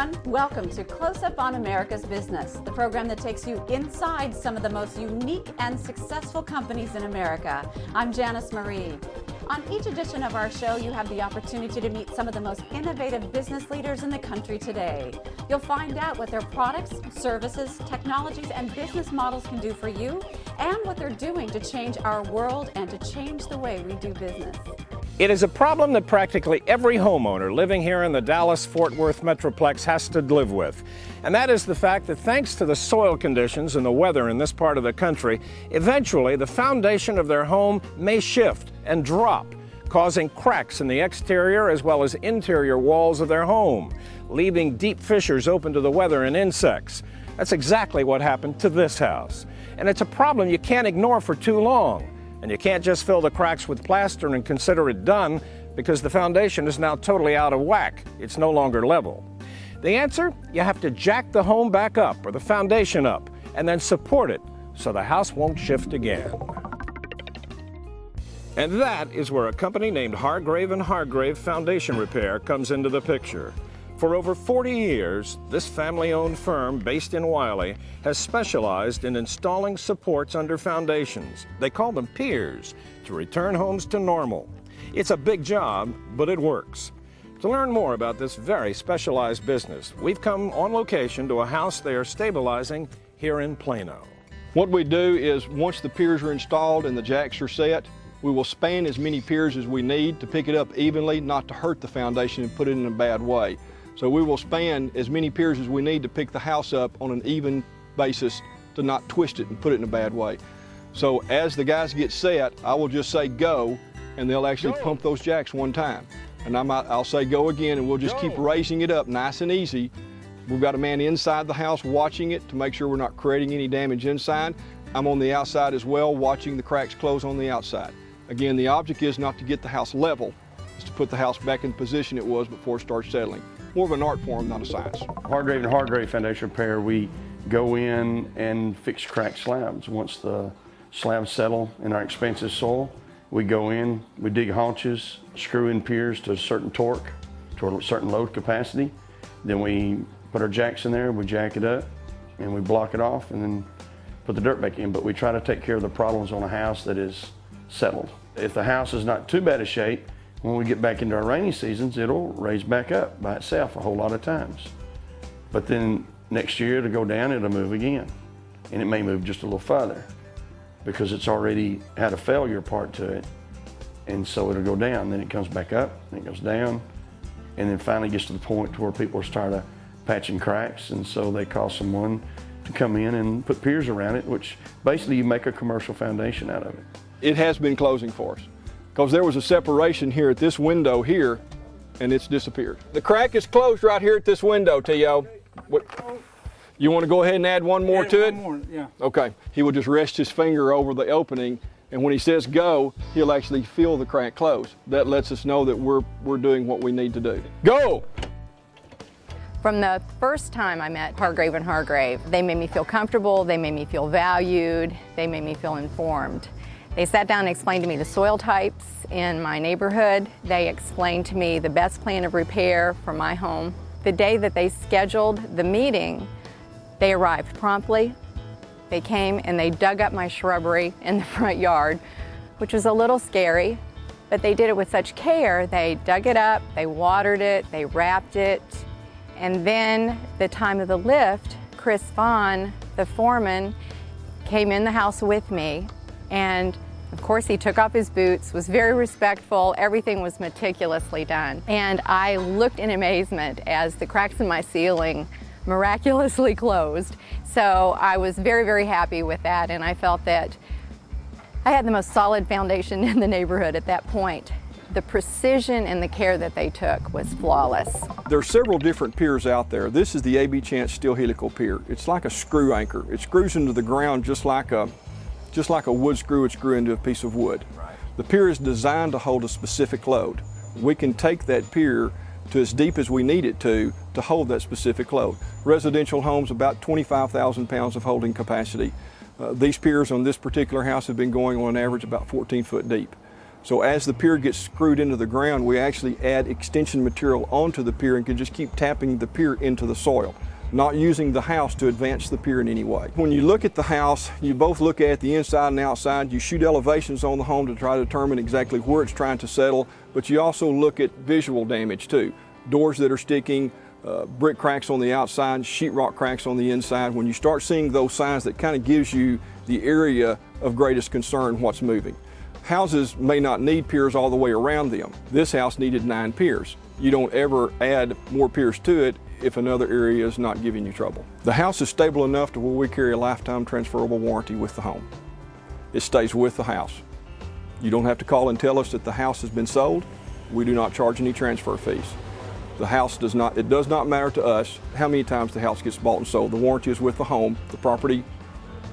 everyone. Welcome to Close Up on America's Business, the program that takes you inside some of the most unique and successful companies in America. I'm Janice Marie. On each edition of our show, you have the opportunity to meet some of the most innovative business leaders in the country today. You'll find out what their products, services, technologies, and business models can do for you, and what they're doing to change our world and to change the way we do business. It is a problem that practically every homeowner living here in the Dallas-Fort Worth Metroplex has to live with. And that is the fact that thanks to the soil conditions and the weather in this part of the country, eventually the foundation of their home may shift and drop, causing cracks in the exterior as well as interior walls of their home, leaving deep fissures open to the weather and insects. That's exactly what happened to this house. And it's a problem you can't ignore for too long. And you can't just fill the cracks with plaster and consider it done, because the foundation is now totally out of whack. It's no longer level. The answer? You have to jack the home back up, or the foundation up, and then support it so the house won't shift again. And that is where a company named Hargrave and Hargrave Foundation Repair comes into the picture. For over 40 years, this family-owned firm based in Wiley has specialized in installing supports under foundations. They call them piers, to return homes to normal. It's a big job, but it works. To learn more about this very specialized business, we've come on location to a house they are stabilizing here in Plano. What we do is, once the piers are installed and the jacks are set, we will span as many piers as we need to pick it up evenly, not to hurt the foundation and put it in a bad way. So we will span as many piers as we need to pick the house up on an even basis to not twist it and put it in a bad way. So as the guys get set, I will just say go, and they'll actually pump those jacks one time. And I'll say go again, and we'll just keep raising it up nice and easy. We've got a man inside the house watching it to make sure we're not creating any damage inside. I'm on the outside as well, watching the cracks close on the outside. Again, the object is not to get the house level, it's to put the house back in the position it was before it starts settling. More of an art form, not a science. Hargrave and Hargrave Foundation Repair, we go in and fix cracked slabs. Once the slabs settle in our expensive soil, we go in, we dig haunches, screw in piers to a certain torque, to a certain load capacity. Then we put our jacks in there, we jack it up, and we block it off, and then put the dirt back in. But we try to take care of the problems on a house that is settled. If the house is not too bad a shape, when we get back into our rainy seasons, it'll raise back up by itself a whole lot of times. But then next year it'll go down, it'll move again. And it may move just a little further because it's already had a failure part to it. And so it'll go down, then it comes back up, then it goes down, and then finally gets to the point where people are tired of patching cracks, and so they call someone to come in and put piers around it, which basically you make a commercial foundation out of it. It has been closing for us, because there was a separation here at this window here, and it's disappeared. The crack is closed right here at this window, T.O. You want to go ahead and add one more to it? One more, yeah. Okay. He will just rest his finger over the opening, and when he says go, he'll actually feel the crack close. That lets us know that we're doing what we need to do. Go! From the first time I met Hargrave and Hargrave, they made me feel comfortable, they made me feel valued, they made me feel informed. They sat down and explained to me the soil types in my neighborhood. They explained to me the best plan of repair for my home. The day that they scheduled the meeting, they arrived promptly. They came and they dug up my shrubbery in the front yard, which was a little scary, but they did it with such care. They dug it up, they watered it, they wrapped it, and then the time of the lift, Chris Vaughn, the foreman, came in the house with me. And of course he took off his boots, was very respectful, everything was meticulously done. And I looked in amazement as the cracks in my ceiling miraculously closed. So I was very, very happy with that, and I felt that I had the most solid foundation in the neighborhood at that point. The precision and the care that they took was flawless. There are several different piers out there. This is the A.B. Chance Steel Helical Pier. It's like a screw anchor. It screws into the ground just like a wood screw would screw into a piece of wood. Right. The pier is designed to hold a specific load. We can take that pier to as deep as we need it to hold that specific load. Residential homes, about 25,000 pounds of holding capacity. These piers on this particular house have been going on average about 14 foot deep. So as the pier gets screwed into the ground, we actually add extension material onto the pier and can just keep tapping the pier into the soil, not using the house to advance the pier in any way. When you look at the house, you both look at the inside and outside. You shoot elevations on the home to try to determine exactly where it's trying to settle, but you also look at visual damage too. Doors that are sticking, brick cracks on the outside, sheetrock cracks on the inside. When you start seeing those signs, that kind of gives you the area of greatest concern, what's moving. Houses may not need piers all the way around them. This house needed 9 piers. You don't ever add more piers to it if another area is not giving you trouble. The house is stable enough to where we carry a lifetime transferable warranty with the home. It stays with the house. You don't have to call and tell us that the house has been sold. We do not charge any transfer fees. The house does not, it does not matter to us how many times the house gets bought and sold. The warranty is with the home, the property,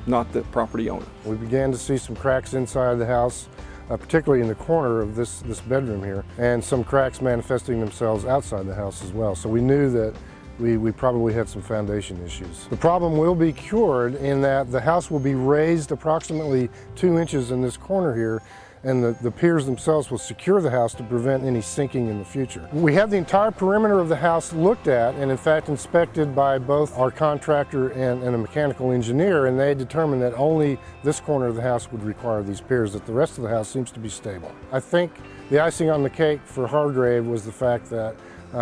not the property owner. We began to see some cracks inside the house, particularly in the corner of this bedroom here, and some cracks manifesting themselves outside the house as well. So we knew that we probably had some foundation issues. The problem will be cured in that the house will be raised approximately 2 inches in this corner here, and the piers themselves will secure the house to prevent any sinking in the future. We have the entire perimeter of the house looked at and in fact inspected by both our contractor and a mechanical engineer, and they determined that only this corner of the house would require these piers, that the rest of the house seems to be stable. I think the icing on the cake for Hargrave was the fact that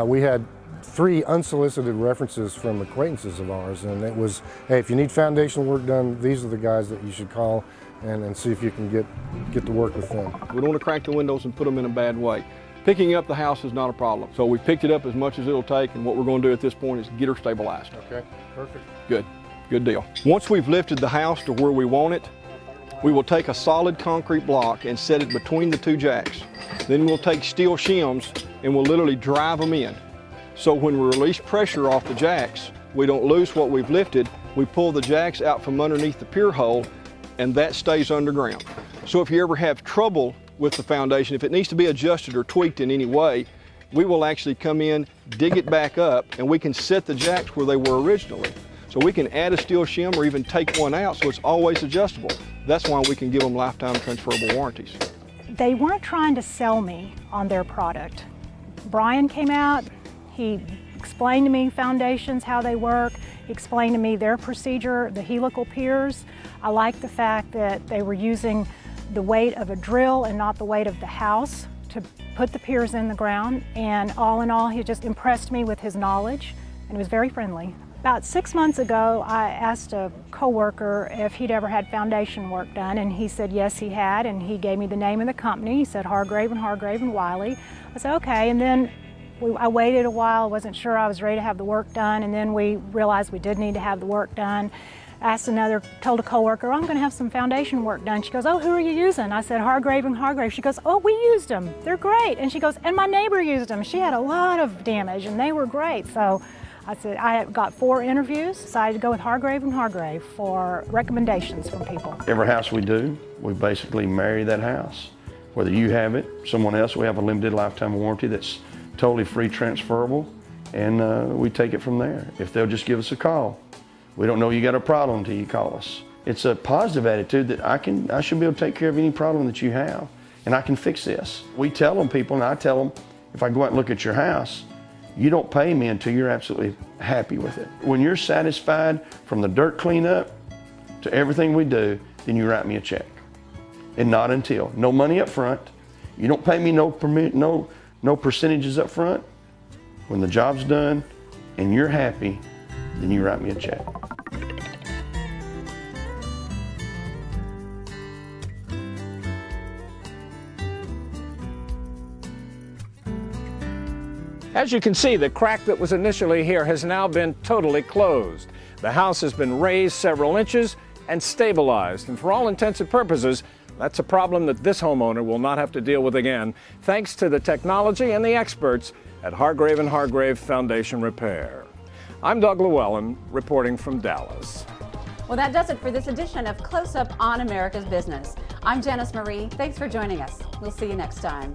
we had 3 unsolicited references from acquaintances of ours, and it was, hey, if you need foundation work done, these are the guys that you should call and see if you can get to work with them. We don't want to crack the windows and put them in a bad way. Picking up the house is not a problem. So we picked it up as much as it'll take, and what we're going to do at this point is get her stabilized. Okay, perfect. Good deal. Once we've lifted the house to where we want it, we will take a solid concrete block and set it between the 2 jacks. Then we'll take steel shims and we'll literally drive them in. So when we release pressure off the jacks, we don't lose what we've lifted. We pull the jacks out from underneath the pier hole, and that stays underground. So if you ever have trouble with the foundation, if it needs to be adjusted or tweaked in any way, we will actually come in, dig it back up, and we can set the jacks where they were originally. So we can add a steel shim or even take one out so it's always adjustable. That's why we can give them lifetime transferable warranties. They weren't trying to sell me on their product. Brian came out, he explained to me foundations, how they work. He explained to me their procedure, the helical piers. I like the fact that they were using the weight of a drill and not the weight of the house to put the piers in the ground. And all in all, he just impressed me with his knowledge, and he was very friendly. About 6 months ago, I asked a coworker if he'd ever had foundation work done, and he said yes, he had, and he gave me the name of the company. He said Hargrave and Wiley. I said okay, and then I waited a while, wasn't sure I was ready to have the work done, and then we realized we did need to have the work done. Told a coworker, I'm going to have some foundation work done. She goes, oh, who are you using? I said, Hargrave and Hargrave. She goes, oh, we used them. They're great. And she goes, and my neighbor used them. She had a lot of damage, and they were great. So I said, I got 4 interviews, decided to go with Hargrave and Hargrave for recommendations from people. Every house we do, we basically marry that house. Whether you have it, someone else, we have a limited lifetime warranty that's totally free transferable, and we take it from there. If they'll just give us a call. We don't know you got a problem until you call us. It's a positive attitude that I should be able to take care of any problem that you have, and I can fix this. We tell them, people, and I tell them, if I go out and look at your house, you don't pay me until you're absolutely happy with it. When you're satisfied from the dirt cleanup to everything we do, then you write me a check. And not until. No money up front. You don't pay me no percentages up front. When the job's done and you're happy, then you write me a check. As you can see, the crack that was initially here has now been totally closed. The house has been raised several inches and stabilized, and for all intents and purposes, that's a problem that this homeowner will not have to deal with again, thanks to the technology and the experts at Hargrave & Hargrave Foundation Repair. I'm Doug Llewellyn, reporting from Dallas. Well, that does it for this edition of Close Up on America's Business. I'm Janice Marie. Thanks for joining us. We'll see you next time.